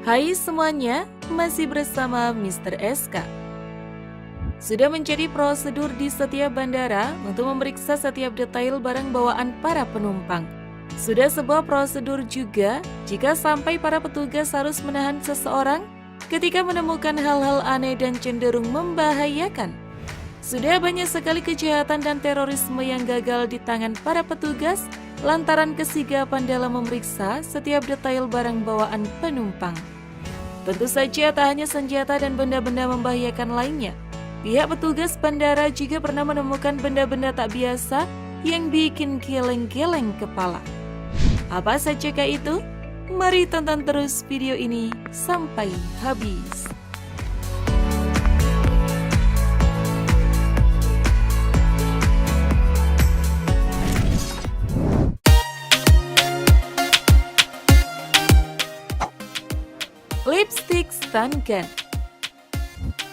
Hai semuanya, masih bersama Mr. SK. Sudah menjadi prosedur di setiap bandara untuk memeriksa setiap detail barang bawaan para penumpang. Sudah sebuah prosedur juga jika sampai para petugas harus menahan seseorang ketika menemukan hal-hal aneh dan cenderung membahayakan. Sudah banyak sekali kejahatan dan terorisme yang gagal di tangan para petugas lantaran kesigapan dalam memeriksa setiap detail barang bawaan penumpang. Tentu saja tak hanya senjata dan benda-benda membahayakan lainnya. Pihak petugas bandara juga pernah menemukan benda-benda tak biasa yang bikin geleng-geleng kepala. Apa sajakah itu? Mari tonton terus video ini sampai habis. Lipstick stun gun.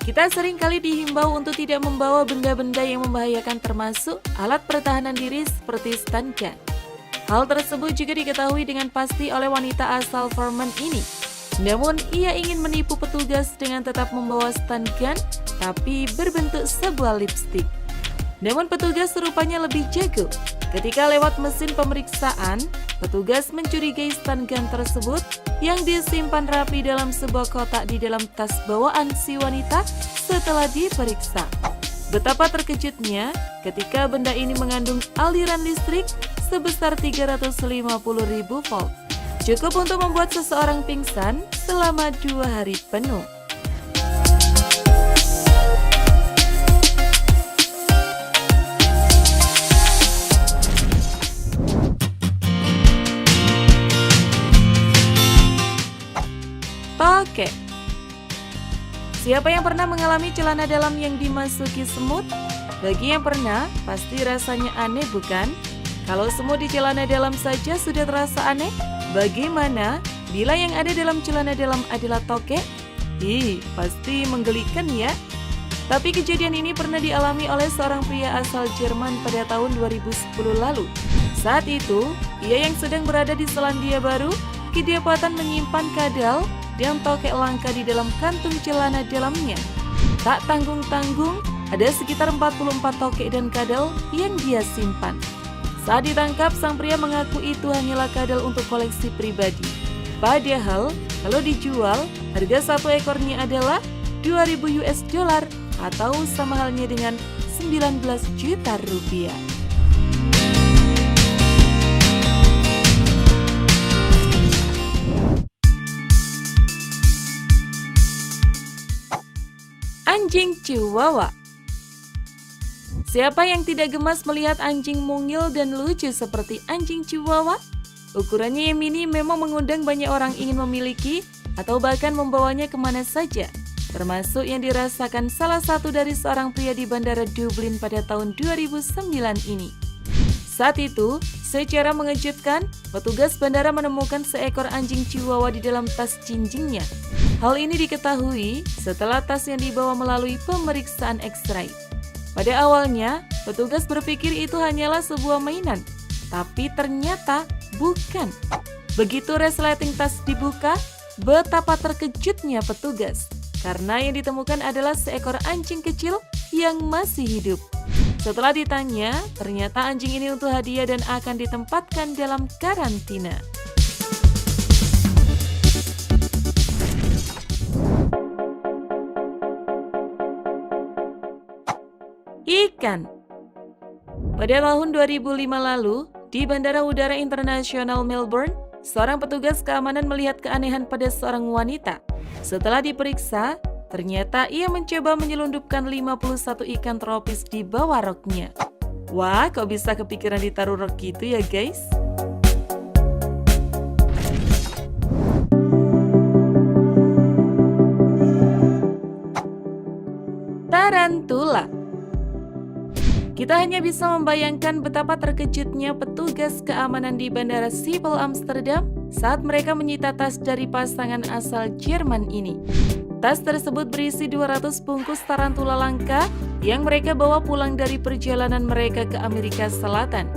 Kita sering kali dihimbau untuk tidak membawa benda-benda yang membahayakan termasuk alat pertahanan diri seperti stun gun. Hal tersebut juga diketahui dengan pasti oleh wanita asal Vermont ini. Namun ia ingin menipu petugas dengan tetap membawa stun gun tapi berbentuk sebuah lipstick. Namun petugas rupanya lebih jago. Ketika lewat mesin pemeriksaan, petugas mencurigai stun gun tersebut yang disimpan rapi dalam sebuah kotak di dalam tas bawaan si wanita setelah diperiksa. Betapa terkejutnya ketika benda ini mengandung aliran listrik sebesar 350.000 volt. Cukup untuk membuat seseorang pingsan selama 2 hari penuh. Oke, siapa yang pernah mengalami celana dalam yang dimasuki semut? Bagi yang pernah, pasti rasanya aneh bukan? Kalau semut di celana dalam saja sudah terasa aneh, bagaimana bila yang ada dalam celana dalam adalah tokek? Pasti menggelikan ya. Tapi kejadian ini pernah dialami oleh seorang pria asal Jerman pada tahun 2010 lalu. Saat itu, ia yang sedang berada di Selandia Baru, kedapatan menyimpan kadal dan tokek langka di dalam kantung celana dalamnya. Tak tanggung-tanggung, ada sekitar 44 tokek dan kadal yang dia simpan. Saat ditangkap, sang pria mengaku itu hanyalah kadal untuk koleksi pribadi. Padahal, kalau dijual, harga satu ekornya adalah 2.000 US dollar atau sama halnya dengan 19 juta rupiah. Anjing Chihuahua. Siapa yang tidak gemas melihat anjing mungil dan lucu seperti anjing Chihuahua? Ukurannya yang mini memang mengundang banyak orang ingin memiliki atau bahkan membawanya kemana saja, termasuk yang dirasakan salah satu dari seorang pria di Bandara Dublin pada tahun 2009 ini. Saat itu, secara mengejutkan, petugas bandara menemukan seekor anjing Chihuahua di dalam tas jinjingnya. Hal ini diketahui setelah tas yang dibawa melalui pemeriksaan X-ray. Pada awalnya, petugas berpikir itu hanyalah sebuah mainan, tapi ternyata bukan. Begitu resleting tas dibuka, betapa terkejutnya petugas, karena yang ditemukan adalah seekor anjing kecil yang masih hidup. Setelah ditanya, ternyata anjing ini untuk hadiah dan akan ditempatkan dalam karantina. Ikan. Pada tahun 2005 lalu, di Bandara Udara Internasional Melbourne, seorang petugas keamanan melihat keanehan pada seorang wanita. Setelah diperiksa, ternyata ia mencoba menyelundupkan 51 ikan tropis di bawah roknya. Wah, kok bisa kepikiran ditaruh rok gitu ya guys? Tarantula. Kita hanya bisa membayangkan betapa terkejutnya petugas keamanan di Bandara Schiphol Amsterdam saat mereka menyita tas dari pasangan asal Jerman ini. Tas tersebut berisi 200 bungkus tarantula langka yang mereka bawa pulang dari perjalanan mereka ke Amerika Selatan.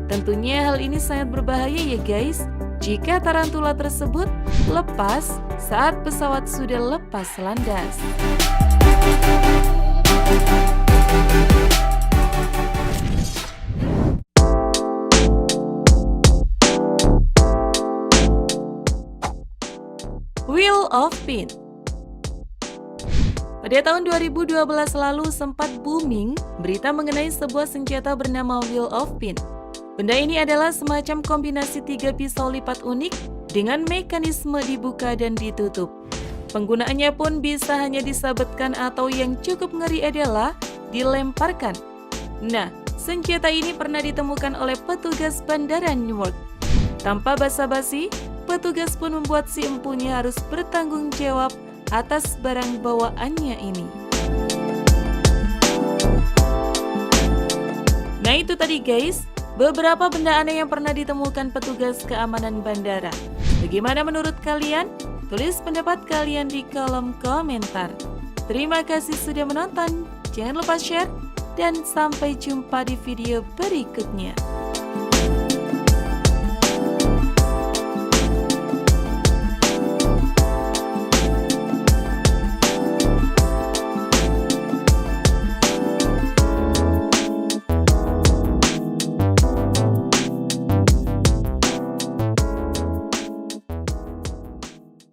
Tentunya hal ini sangat berbahaya ya guys. jika tarantula tersebut lepas saat pesawat sudah lepas landas. Wheel of Pin. Pada tahun 2012 lalu sempat booming berita mengenai sebuah senjata bernama Wheel of Pin. Benda ini adalah semacam kombinasi 3 pisau lipat unik dengan mekanisme dibuka dan ditutup. Penggunaannya pun bisa hanya disabetkan atau yang cukup ngeri adalah dilemparkan. Nah, senjata ini pernah ditemukan oleh petugas bandara Newark. Tanpa basa-basi, petugas pun membuat si empunya harus bertanggung jawab atas barang bawaannya ini. Nah itu tadi guys, beberapa benda aneh yang pernah ditemukan petugas keamanan bandara. Bagaimana menurut kalian? Tulis pendapat kalian di kolom komentar. Terima kasih sudah menonton. Jangan lupa share dan sampai jumpa di video berikutnya.